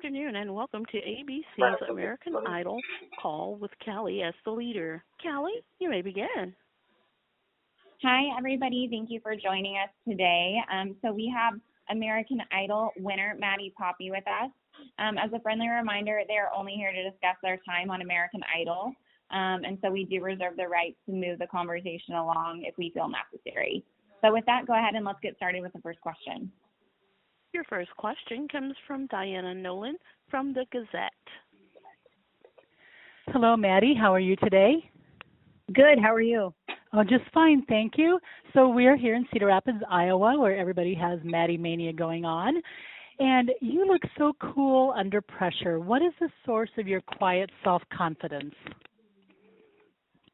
afternoon, and welcome to ABC's American Idol call with Callie as the leader. Callie, you may begin. Hi, everybody. Thank you for joining us today. So we have American Idol winner Maddie Poppe with us. As a friendly reminder, they're only here to discuss their time on American Idol, and so we do reserve the right to move the conversation along if we feel necessary. So with that, go ahead and let's get started with the first question. Your first question comes from Diana Nolan from the Gazette. Hello, Maddie. How are you today? Good. How are you? Oh, just fine, thank you. So we're here in Cedar Rapids, Iowa, where everybody has Maddie Mania going on. And you look so cool under pressure. What is the source of your quiet self-confidence?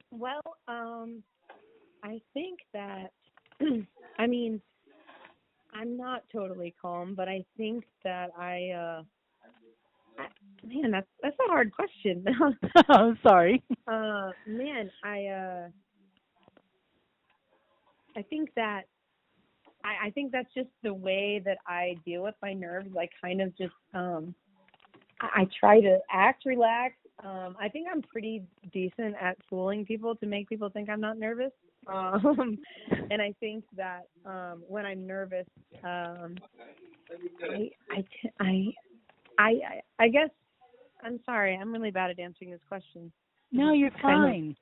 Well, I think that, I'm not totally calm, but I think that that's a hard question. Oh, sorry. I think that I think that's just the way that I deal with my nerves. I kind of just I try to act relaxed. I think I'm pretty decent at fooling people to make people think I'm not nervous. And I think that when I'm nervous, I guess I'm sorry. I'm really bad at answering this question. No, you're fine.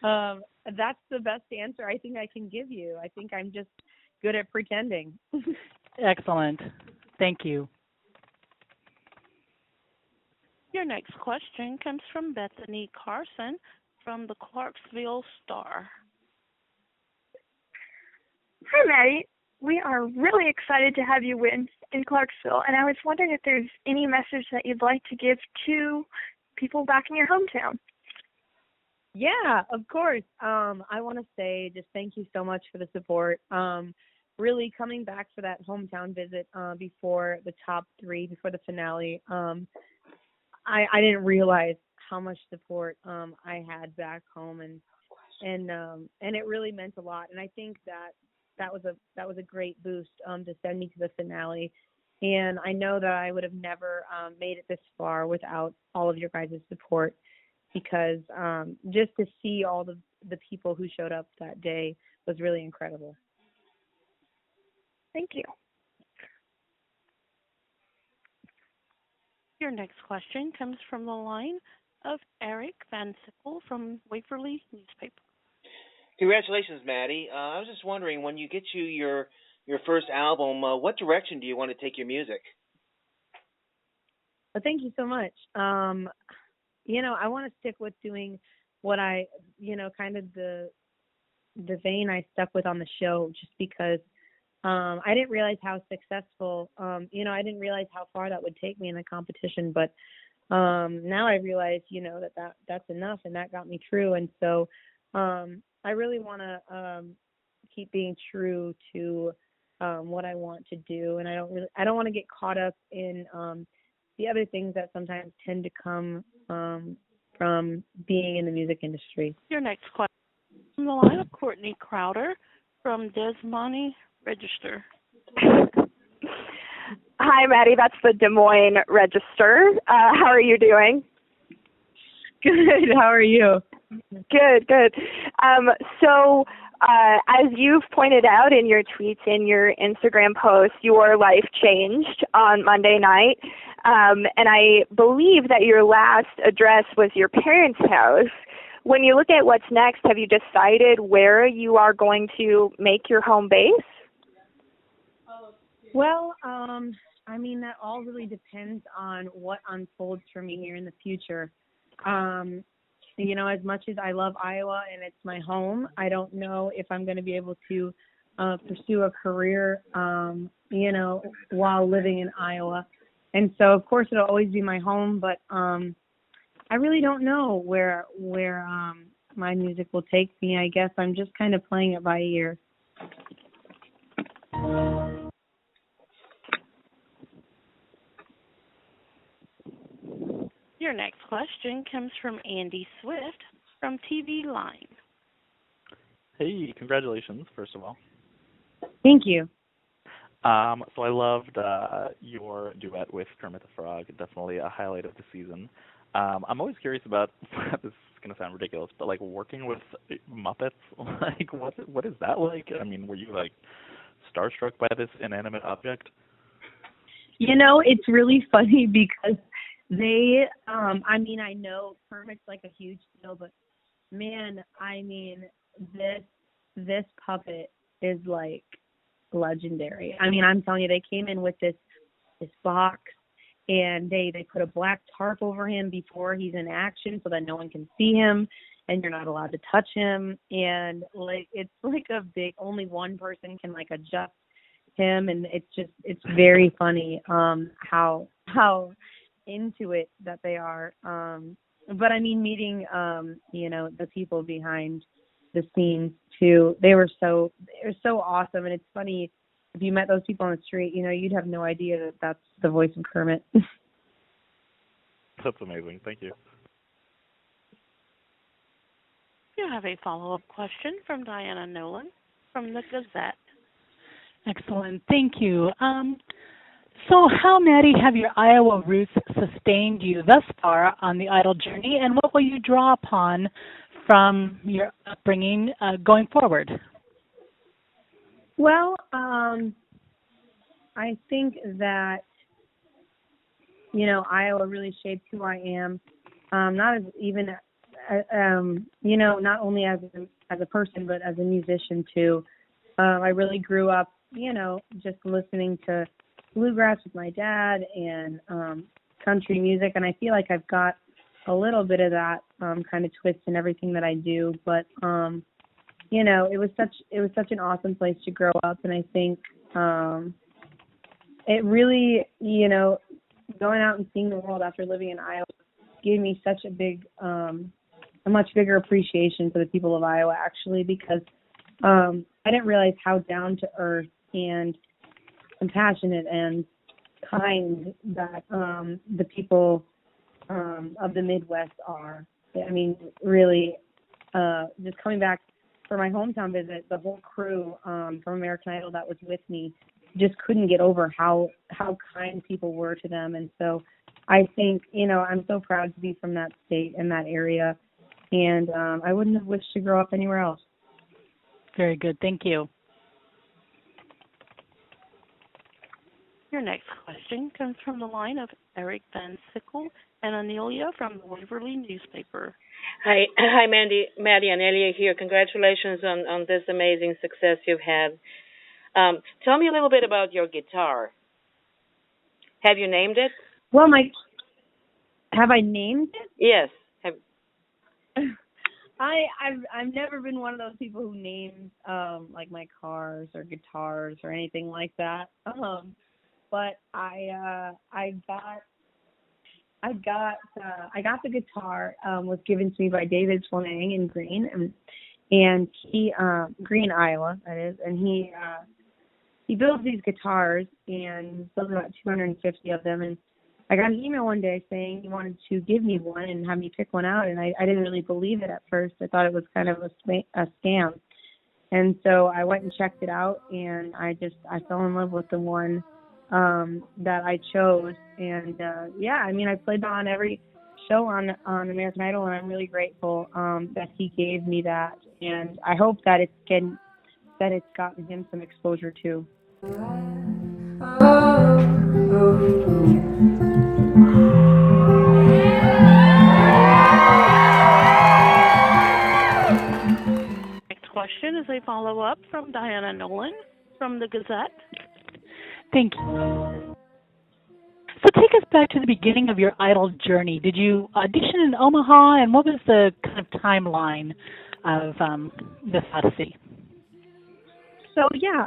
That's the best answer I think I can give you. I think I'm just good at pretending. Excellent. Thank you. Your next question comes from Bethany Carson from the Clarksville Star. Hi, Maddie. We are really excited to have you win in Clarksville, and I was wondering if there's any message that you'd like to give to people back in your hometown. Yeah, of course. I want to say just thank you so much for the support. Really coming back for that hometown visit before the top three, before the finale. I didn't realize how much support I had back home, and it really meant a lot. And I think that was a great boost to send me to the finale. And I know that I would have never made it this far without all of your guys' support, because just to see all the people who showed up that day was really incredible. Thank you. Your next question comes from the line of Eric Van Sickle from Waverly Newspaper. Congratulations, Maddie. I was just wondering, when you get your first album, what direction do you want to take your music? Well, thank you so much. I want to stick with doing what I, kind of the vein I stuck with on the show, just because I didn't realize how successful, I didn't realize how far that would take me in the competition, but now I realize, that's enough, and that got me through. And so I really want to keep being true to what I want to do, and I don't want to get caught up in the other things that sometimes tend to come from being in the music industry. Your next question from the line of Courtney Crowder from Des Moines Register. Hi, Maddie. That's the Des Moines Register. How are you doing? Good. How are you? Good. So as you've pointed out in your tweets, in your Instagram posts, your life changed on Monday night. And I believe that your last address was your parents' house. When you look at what's next, have you decided where you are going to make your home base? Well, that all really depends on what unfolds for me here in the future. As much as I love Iowa and it's my home, I don't know if I'm going to be able to pursue a career, while living in Iowa. And so, of course, it'll always be my home, but I really don't know where my music will take me. I guess I'm just kind of playing it by ear. Your next question comes from Andy Swift from TV Line. Hey, congratulations, first of all. Thank you. So I loved your duet with Kermit the Frog. Definitely a highlight of the season. I'm always curious about this is gonna sound ridiculous, but like working with Muppets, like what is that like? I mean, were you like starstruck by this inanimate object? You know, it's really funny because they, I mean, I know Kermit's like a huge deal, but man, I mean, this puppet is like legendary. I mean, I'm telling you, they came in with this box, and they put a black tarp over him before he's in action so that no one can see him, and you're not allowed to touch him. And like, it's like a big, only one person can like adjust him, and it's very funny how into it that they are. But I mean, meeting you know, the people behind the scenes too, they were so awesome. And it's funny, if you met those people on the street, you know, you'd have no idea that that's the voice of Kermit. That's amazing. Thank you. You have a follow-up question from Diana Nolan from the Gazette. Excellent. Thank you. So how, Maddie, have your Iowa roots sustained you thus far on the Idol journey, and what will you draw upon from your upbringing going forward? Well, I think that, you know, Iowa really shaped who I am. Not as even, you know, not only as a person, but as a musician too. I really grew up, you know, just listening to bluegrass with my dad and country music, and I feel like I've got a little bit of that kind of twist in everything that I do. But you know, it was such an awesome place to grow up, and I think it really, you know, going out and seeing the world after living in Iowa gave me such a much bigger appreciation for the people of Iowa, actually, because I didn't realize how down to earth and compassionate and kind that the people of the Midwest are. I mean, really, just coming back for my hometown visit, the whole crew from American Idol that was with me just couldn't get over how kind people were to them. And so I think, you know, I'm so proud to be from that state and that area, and I wouldn't have wished to grow up anywhere else. Very good. Thank you. Your next question comes from the line of Eric Van Sickle and Anelia from the Waverly newspaper. Hi, Maddie and Anelia here. Congratulations on this amazing success you've had. Tell me a little bit about your guitar. Have you named it? Well, have I named it? Yes. I've never been one of those people who names like my cars or guitars or anything like that. But I got the guitar was given to me by David Fleming in Green, and he Green, Iowa, that is, and he builds these guitars, and he builds about 250 of them. And I got an email one day saying he wanted to give me one and have me pick one out, and I didn't really believe it at first. I thought it was kind of a scam, and so I went and checked it out, and I fell in love with the one that I chose. And yeah, I mean, I played on every show on American Idol, and I'm really grateful that he gave me that, and I hope that it's gotten him some exposure too. Next question is a follow-up from Diana Nolan from the Gazette. Thank you. So take us back to the beginning of your Idol journey. Did you audition in Omaha, and what was the kind of timeline of this odyssey? So yeah,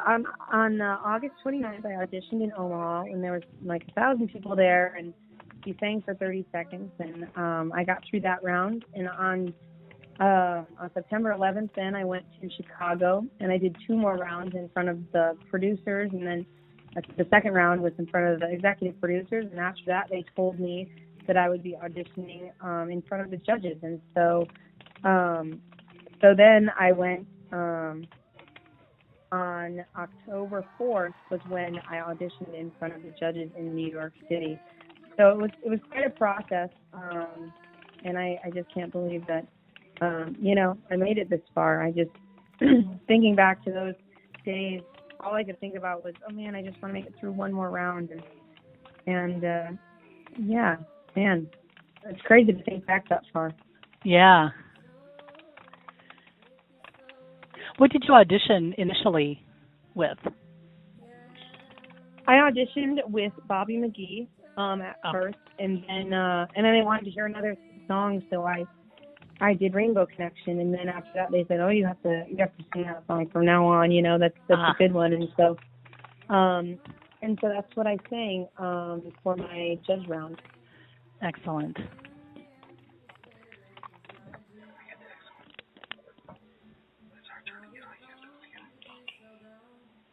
on August 29th, I auditioned in Omaha, and there was like 1,000 people there, and he sang for 30 seconds, and I got through that round. And on September 11th, then I went to Chicago, and I did 2 more rounds in front of the producers, and then the second round was in front of the executive producers, and after that, they told me that I would be auditioning in front of the judges. And so then I went on October 4th was when I auditioned in front of the judges in New York City. So it was quite a process, and I just can't believe that, I made it this far. I just, thinking back to those days, all I could think about was, oh man, I just want to make it through one more round. And yeah, man, it's crazy to think back that far. Yeah. What did you audition initially with? I auditioned with Bobby McGee at first, and then they wanted to hear another song, so I did Rainbow Connection, and then after that they said, oh, you have to sing that song from now on, that's a good one, and so that's what I sang for my judge round. Excellent.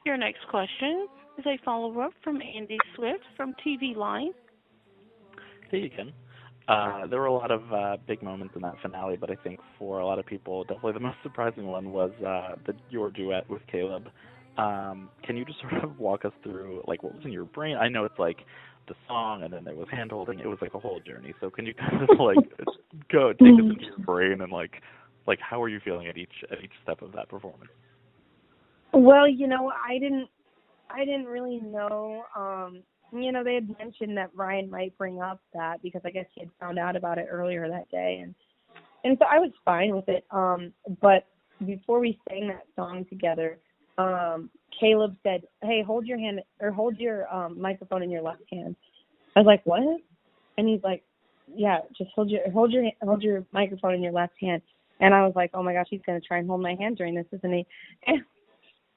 Your next question is a follow-up from Andy Swift from TV Line. Hey, Ken. There were a lot of big moments in that finale, but I think for a lot of people, definitely the most surprising one was your duet with Caleb. Can you just sort of walk us through, what was in your brain? I know it's the song, and then there was hand-holding. It was a whole journey. So can you kind of go take us into your brain and how were you feeling at each step of that performance? Well, I didn't really know. They had mentioned that Ryan might bring up that because I guess he had found out about it earlier that day, and so I was fine with it. But before we sang that song together, Caleb said, "Hey, hold your hand or hold your microphone in your left hand." I was like, "What?" And he's like, "Yeah, just hold your microphone in your left hand." And I was like, "Oh my gosh, he's gonna try and hold my hand during this, isn't he?"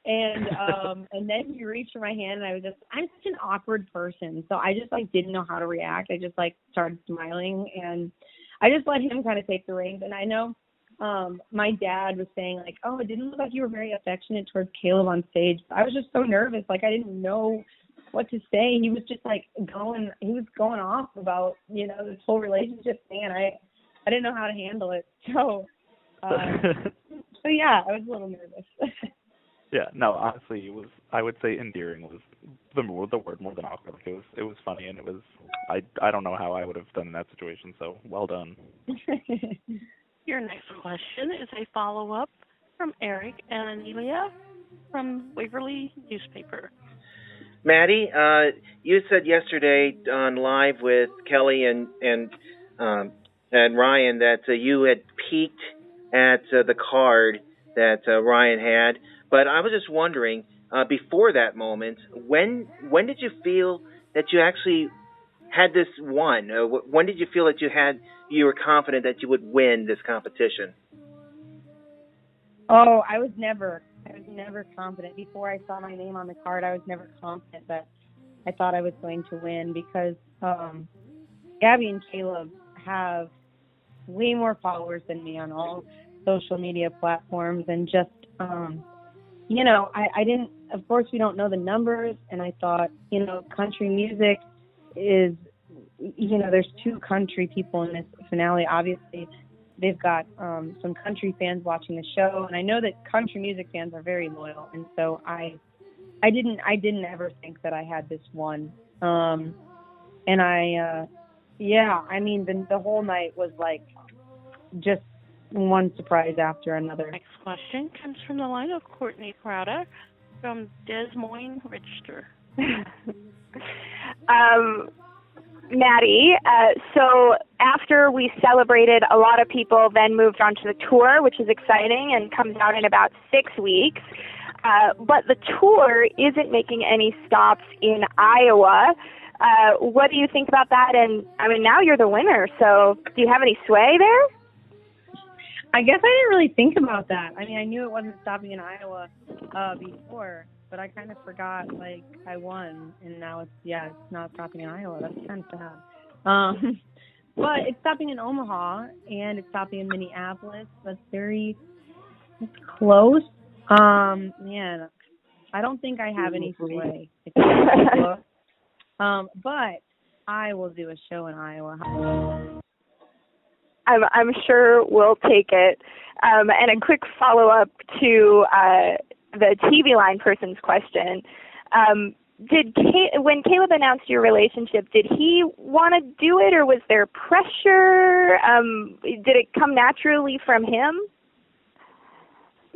And then he reached for my hand, and I'm such an awkward person, so I just didn't know how to react. I just started smiling, and I just let him kind of take the reins. And I know my dad was saying oh, it didn't look like you were very affectionate towards Caleb on stage. I was just so nervous, I didn't know what to say. He was just going off about this whole relationship thing, and I didn't know how to handle it. So yeah, I was a little nervous. Yeah, no, honestly, I would say endearing was the word more than awkward. It was funny, and it was, I don't know how I would have done in that situation, so well done. Your next question is a follow-up from Eric and Anelia from Waverly Newspaper. Maddie, you said yesterday on Live with Kelly and Ryan that you had peeked at the card that Ryan had. But I was just wondering, before that moment, when did you feel that you actually had this won? When did you feel that you were confident that you would win this competition? Oh, I was never confident. Before I saw my name on the card, I was never confident that I thought I was going to win because Gabby and Caleb have way more followers than me on all social media platforms, and just I didn't, of course we don't know the numbers, and I thought, country music is, there's two country people in this finale. Obviously, they've got some country fans watching the show, and I know that country music fans are very loyal, and so I didn't ever think that I had this one. And the whole night was just one surprise after another. Next question comes from the line of Courtney Crowder from Des Moines Register. Maddie, so after we celebrated, a lot of people then moved on to the tour, which is exciting and comes out in about 6 weeks. But the tour isn't making any stops in Iowa. What do you think about that? And now you're the winner, so do you have any sway there? I guess I didn't really think about that. I knew it wasn't stopping in Iowa before, but I kind of forgot, I won, and now it's not stopping in Iowa. That's kind of sad. But it's stopping in Omaha, and it's stopping in Minneapolis. That's close. Man, I don't think I have any sway. It's close. But I will do a show in Iowa. I'm sure we'll take it. And a quick follow-up to the TV line person's question. When Caleb announced your relationship, did he want to do it, or was there pressure? Did it come naturally from him?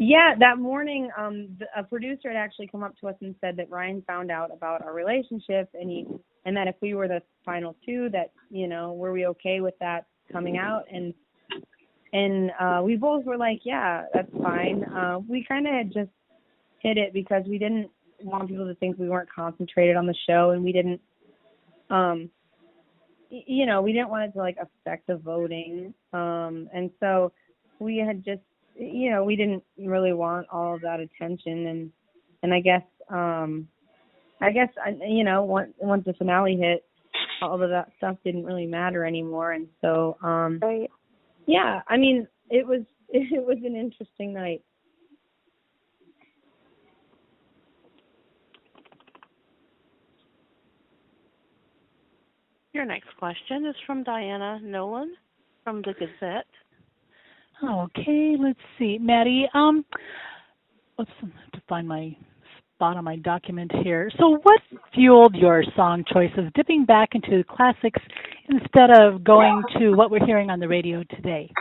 Yeah, that morning, a producer had actually come up to us and said that Ryan found out about our relationship, and that if we were the final two, that were we okay with that coming out? And we both were like, yeah, that's fine. We kind of had just hit it because we didn't want people to think we weren't concentrated on the show, and we didn't, we didn't want it to affect the voting, and so we had just. We didn't really want all of that attention, and I guess, once the finale hit, all of that stuff didn't really matter anymore, and so, right. Yeah, I mean, it was an interesting night. Your next question is from Diana Nolan from the Gazette. Okay, let's see. Maddie, let's have to find my spot on my document here. So what fueled your song choices, dipping back into classics instead of going to what we're hearing on the radio today?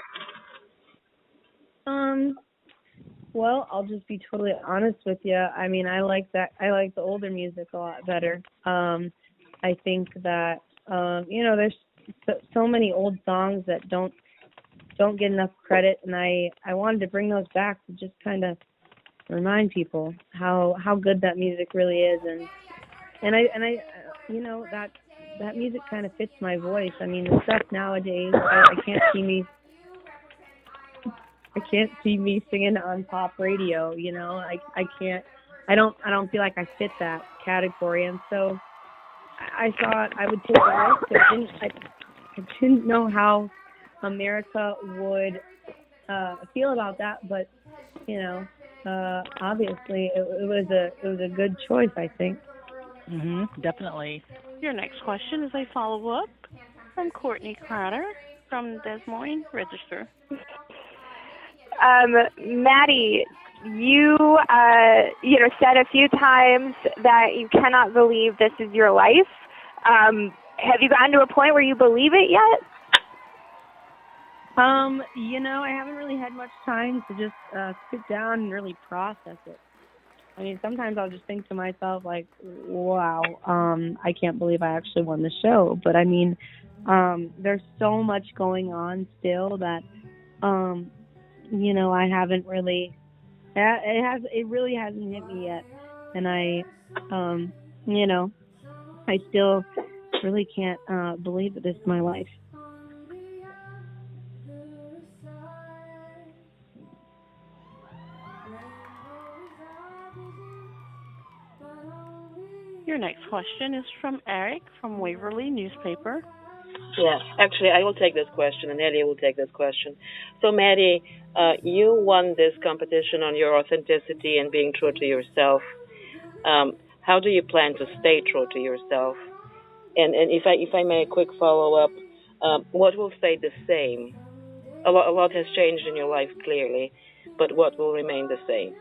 Well, I'll just be totally honest with you. I mean, I like the older music a lot better. I think that, there's so many old songs that don't get enough credit, and I wanted to bring those back to just kind of remind people how good that music really is, and I that music kind of fits my voice. I mean, the stuff nowadays, I can't see me singing on pop radio. I don't feel like I fit that category, and so I thought I would take a risk. I didn't know how America would feel about that, but obviously it was a good choice, I think. Definitely. Your next question is a follow-up from Courtney Crowder from Des Moines Register. Maddie, you said a few times that you cannot believe this is your life. Have you gotten to a point where you believe it yet? I haven't really had much time to just sit down and really process it. I mean, sometimes I'll just think to myself, like, wow, I can't believe I actually won the show. But I mean, there's so much going on still that, I haven't really, it really hasn't hit me yet. And I still really can't believe that this is my life. Your next question is from Eric from Waverly Newspaper. Yeah, actually, I will take this question, and Ellie will take this question. So, Maddie, you won this competition on your authenticity and being true to yourself. How do you plan to stay true to yourself? And if I may, a quick follow-up, what will stay the same? A lot has changed in your life, clearly, but what will remain the same?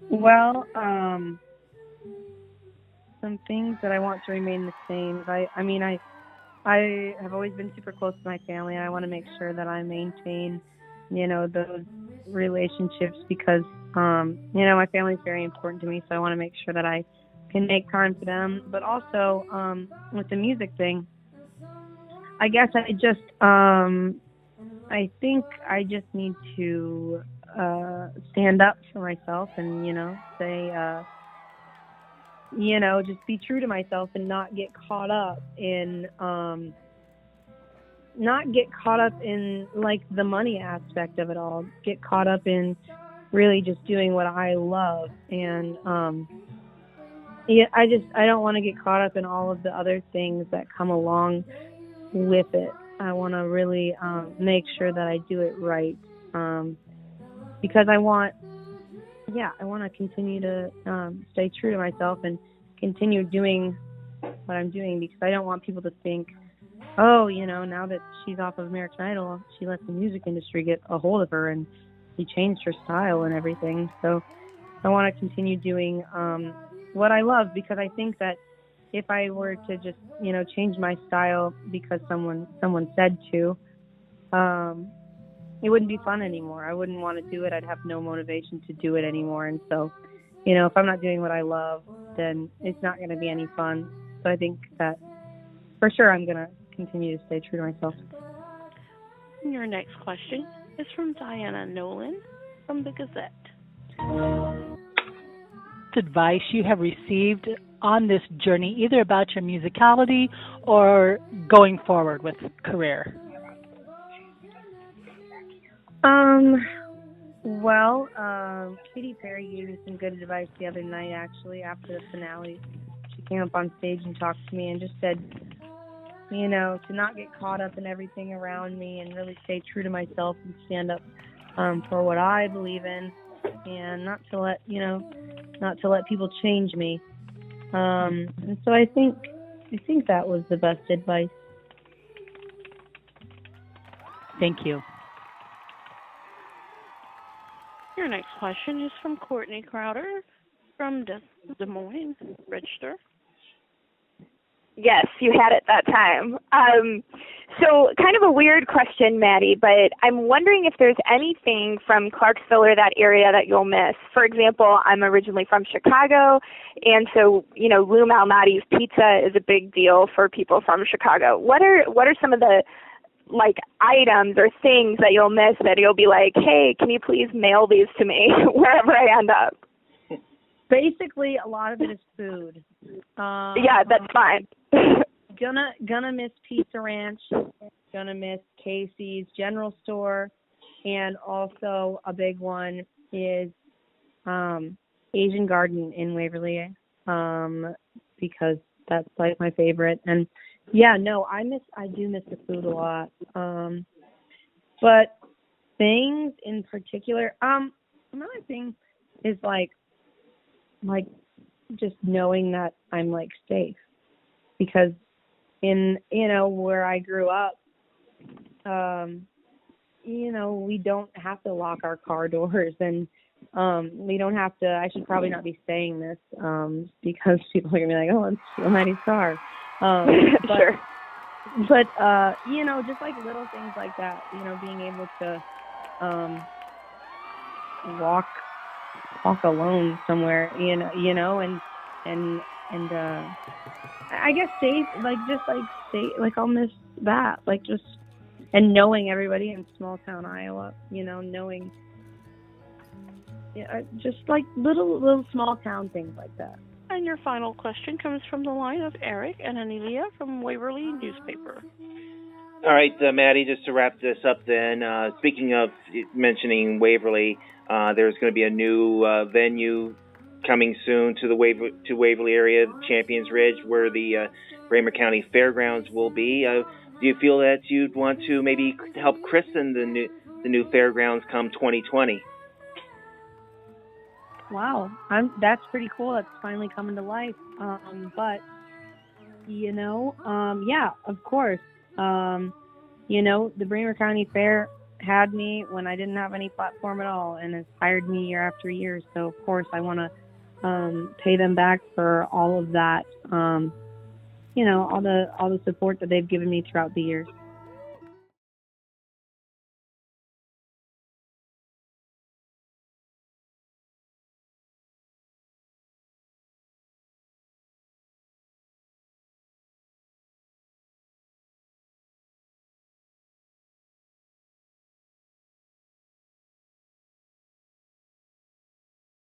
Well, some things that I want to remain the same. I have always been super close to my family, and I want to make sure that I maintain, those relationships because, my family is very important to me. So I want to make sure that I can make time for them. But also, with the music thing, I guess I think I just need to stand up for myself and, say, just be true to myself and not get caught up in like the money aspect of it all. Get caught up in really just doing what I love. And I don't want to get caught up in all of the other things that come along with it. I want to really make sure that I do it right. Because I want to continue to stay true to myself and continue doing what I'm doing because I don't want people to think, oh, now that she's off of American Idol, she let the music industry get a hold of her and she changed her style and everything. So I want to continue doing what I love, because I think that if I were to just, change my style because someone said to, it wouldn't be fun anymore. I wouldn't want to do it. I'd have no motivation to do it anymore. And so, if I'm not doing what I love, then it's not going to be any fun. So I think that for sure I'm going to continue to stay true to myself. Your next question is from Diana Nolan from the Gazette. Advice you have received on this journey, either about your musicality or going forward with career? Well, Katy Perry gave me some good advice the other night, actually, after the finale. She came up on stage and talked to me and just said, to not get caught up in everything around me and really stay true to myself and stand up for what I believe in, and not to let people change me. And so I think that was the best advice. Thank you. Your next question is from Courtney Crowder from Des Moines Register. Yes, you had it that time. So kind of a weird question, Maddie, but I'm wondering if there's anything from Clarksville or that area that you'll miss. For example, I'm originally from Chicago, and so, Lou Malnati's pizza is a big deal for people from Chicago. What are some of the, items or things that you'll miss that you'll be like, hey, can you please mail these to me wherever I end up? Basically, a lot of it is food. Yeah, that's fine. Gonna miss Pizza Ranch, gonna miss Casey's General Store, and also a big one is Asian Garden in Waverly, because that's my favorite. And yeah, no, I do miss the food a lot. But things in particular, another thing is like just knowing that I'm safe, because in where I grew up, we don't have to lock our car doors, and we don't have to. I should probably not be saying this because people are gonna be like, oh, it's Maddie's car. Sure. But just little things like that, being able to walk alone somewhere, and I guess safe, I'll miss that, and knowing everybody in small town Iowa, knowing, just little small town things like that. And your final question comes from the line of Eric and Anelia from Waverly Newspaper. All right, Maddie, just to wrap this up then, speaking of mentioning Waverly, there's going to be a new venue coming soon to the Waverly area, Champions Ridge, where the Brainerd County Fairgrounds will be. Do you feel that you'd want to maybe help christen the new fairgrounds come 2020? Wow, that's pretty cool. That's finally coming to life. But yeah, of course. The Brainerd County Fair had me when I didn't have any platform at all, and has hired me year after year. So of course I want to pay them back for all of that. All the support that they've given me throughout the years.